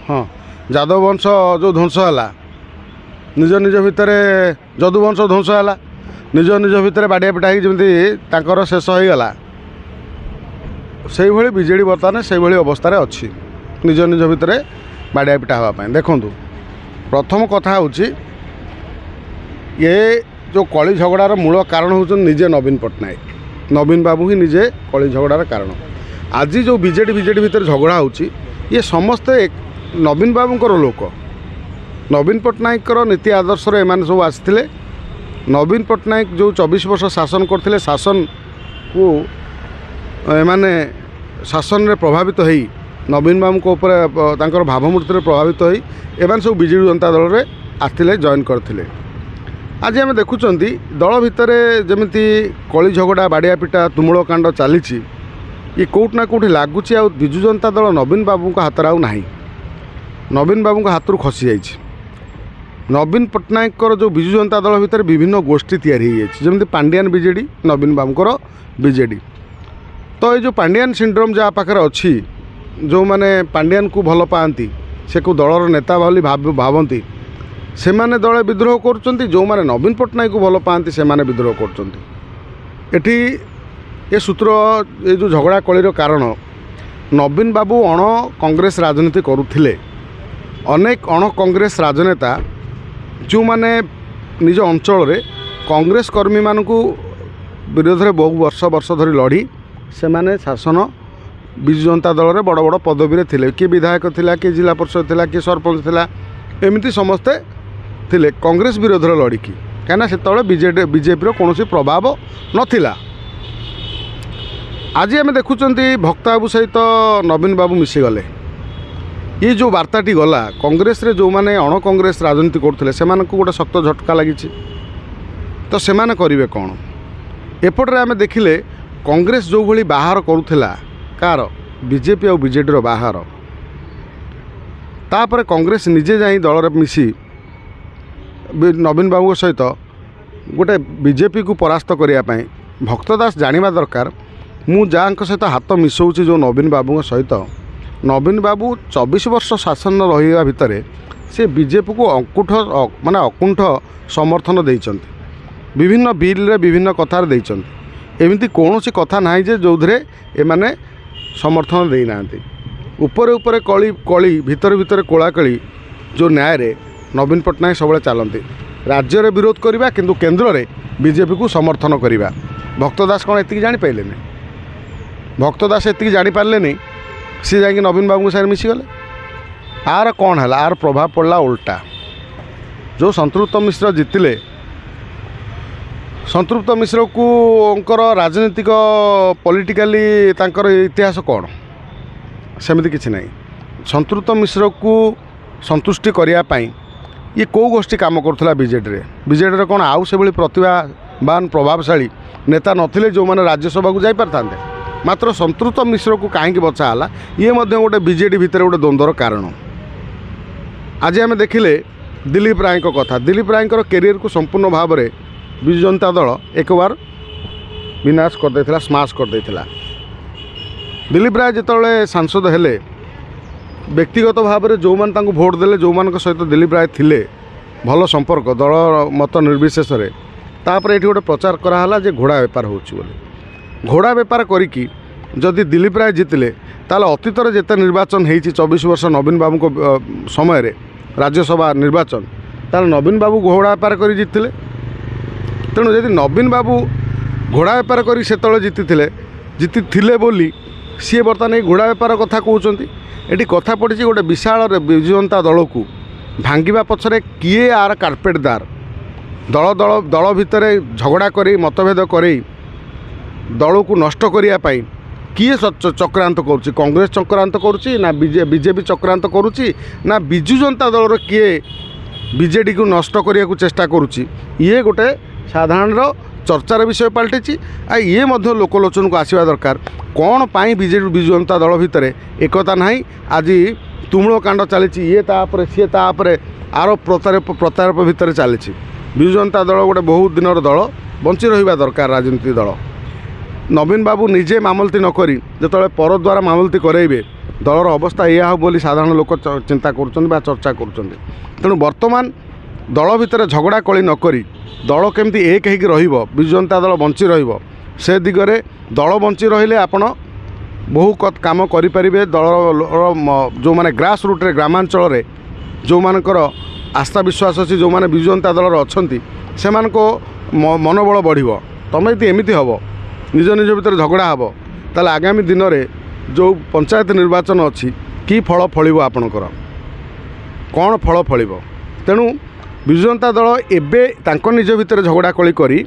हाँ यादव वंश जो ध्वंस है निज निज भितर यदुवंश ध्वंस है निज निज भितर बाड़िया पिटा जमी शेष हो गला से भाई बीजेडी बर्तमान से भाई अवस्था अच्छी निज निज भितर बाड़िया पिटा हाँपाई देखूँ प्रथम कथा हूँ ये जो कली झगड़ार मूल कारण हूँ निजे नवीन पट्टनायक नवीन बाबू ही निजे कली झगड़ार कारण आज जो बीजेडी भितर झगड़ा होची ये समस्ते नवीन बाबूंकर लोक नवीन पट्टनायक नीति आदर्श एम सब आसते नवीन पट्टनायक जो 24 वर्ष शासन करते शासन को एमाने शासन रे प्रभावित होई नवीन बाबू को ऊपर भावमूर्ति प्रभावित होई एमान सब बीजेडी जनता दल रे आसते जॉइन करते आज आम देखुं दल भितर जमी कली झगड़ा बाड़िया पिटा तुमुल कांड चली ये कौट ना कौटी लगुच विजु जनता दल नवीन बाबू हाथ ना नवीन बाबू हाथ खसी जाइए नवीन पट्टनायक जो विजु जनता दल भितर विभिन्न गोष्ठी जमी पांडियान बीजेडी नवीन बाबूर बीजेडी तो ये जो पांडियान सिंड्रोम जहाँ पाखे अच्छी जो मैंने पांडियान को भल पाती से को दलर नेता भावी भावती से माने दल विद्रोह कर जो मैंने नवीन पट्टनायक को भल पाती से माने विद्रोह कर ये सूत्र ये जो झगड़ा कलिर कारण नवीन बाबू अण कांग्रेस राजनीति करुथिले अनेक अण कांग्रेस राजनेता जो माने निज अंचल रे कांग्रेस कर्मी मानकु विरोध में बहु वर्ष वर्ष धरी लड़ी से माने शासन विजु जनता दल रे बड़ बड़ पदवी थिले किए विधायक थिला किए जिला परिषद थिला किए सरपंच थिला एमती समस्ते थिले कांग्रेस विरोध में लड़िकी कहीं से बीजेपी कौन प्रभाव नथिला आज आम देखुं भक्त बाबू सहित नवीन बाबू मिशीगले ये जो वार्ताटी गला कांग्रेस रे जो माने अण कांग्रेस राजनीति करते से गोटे शक्त झटका लगी तो से करेंगे कौन एपटे आम देखिले कांग्रेस जो भली बाहर करुला कार बीजेपी और बीजेडी बाहर तापर कांग्रेस निजे जाई दल रे मिसी नवीन बाबू सहित गोटे बीजेपी को परास्त करने भक्तदास जानिबा दरकार मु जहाँ सहित हाथ मिसौची जो नवीन बाबू सहित नवीन बाबू 24 वर्ष शासन रहा भितर से बीजेपी को अंकुठ माने अकुंठ समर्थन देइचंती विभिन्न बिल रे विभिन्न कथार देइचंती एमिति कौन सी कथा ना जो एमाने समर्थन दे नांती ऊपर ऊपर कली कली भितर भितर कोलाकली जो न्याय रे नवीन पट्टनायक सब चलती राज्य रे विरोध करवा किंतु केंद्र रे बीजेपी को समर्थन करवा भक्तदास कौन एति जानी पाइले नहीं भक्तदास एति जानी पारे नहीं सी जाकि नवीन बाबू साथ मिशीगले आर कौन है आर प्रभाव पड़ला उल्टा जो संतृप्त मिश्र जीतिले संतृप्त मिश्र को राजनीतिक पॉलिटिकली तांकर इतिहास कौन सेमती किसी नहीं संतृप्त मिश्र को संतुष्टि करने ये कौ गोष्ठी काम करुला बीजेडी कौन आउ से भाई प्रतिभावान प्रभावशाली नेता नथिले जो माने राज्यसभा को जाई पारथांते मात्र संतृप्त मिश्र को कहीं बचाला ये गोटे बीजेडी भितर गोटे द्वंद्वर कारण आज आम देखिले दिलीप राय कथा दिलीप राय कैरियर को संपूर्ण भाव में विजु जनता दल एक बार विनाश कर स्माश कर दिलीप राय जिते सांसद हेले व्यक्तिगत भाव में जो मैंने भोट देले जो मान सहित दिलीप राय थिले भल संपर्क दल मत निर्विशेष तापर ये गोटे प्रचार कराला जे घोड़ा बेपार होची घोड़ा बेपार करी जदि दिलीप राय जीतिले ताल अतीतर जिते निर्वाचन होती 24 वर्ष नवीन बाबू को समय रे राज्यसभा निर्वाचन ताल नवीन बाबू घोड़ा बेपार कर जीतिले तेणु जदि नवीन बाबू घोड़ा बेपार कर से जीति बोली सी बर्तमान घोड़ा बेपार कथा कहते ये कथा पड़ी गोटे विशाल विजु जनता दल को भांगा पछरे किए आर कार्पेटदार दल दल दल भितर झगड़ा कर मतभेद कर दल को नष्ट करने किए चक्रांत करुच्ची कांग्रेस चक्रांत करुच्ची ना बीजेपी चक्रांत करुच्ची ना विजु जनता दल किए बीजेडी को नष्ट करने को चेष्टा करुच्ची ये गोटे साधारण चर्चार विषय पलटि ये लोकलोचन को आसवा दरकार कौन पाई बीजेडी विजु जनता दल भितर एकता नहीं आज तुमुल कांड चली ये तापर सी तापर आर प्रतारप भितर चली विजु जनता दल गोटे बहुत दिन दल बंची रहा दरकार राजनीति दल नवीन बाबू निजे मामलती नक जो पर द्वारा मामलती करेबे दलर अवस्था या हो बोली साधारण लोक चिंता कर चर्चा कर तेणु बर्तमान दल भितर झगड़ा कली नकरी दल केमती एक हो विजु जनता दल बंची से दिगरे दल बंची रहिले आपण बहु काम करें दल जो माने ग्रास रूट रे ग्रामांचल रे जो मानकर आस्था विश्वास अच्छी जो माने विजु जनता दल अच्छा से मनोबल बढ़ तुम यदि एमती हम निज निज भितर झगड़ा हम ताले आगामी दिन में जो पंचायत निर्वाचन अच्छी कि फल फल आपणकर कौन फल फल तेणु विजु जनता दल एवं निज भितर झगड़ा कली करी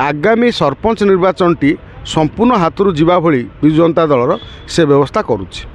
आगामी सरपंच निर्वाचन टी संपूर्ण हाथरू जीवा भली विजु जनता दलर से व्यवस्था करुछि।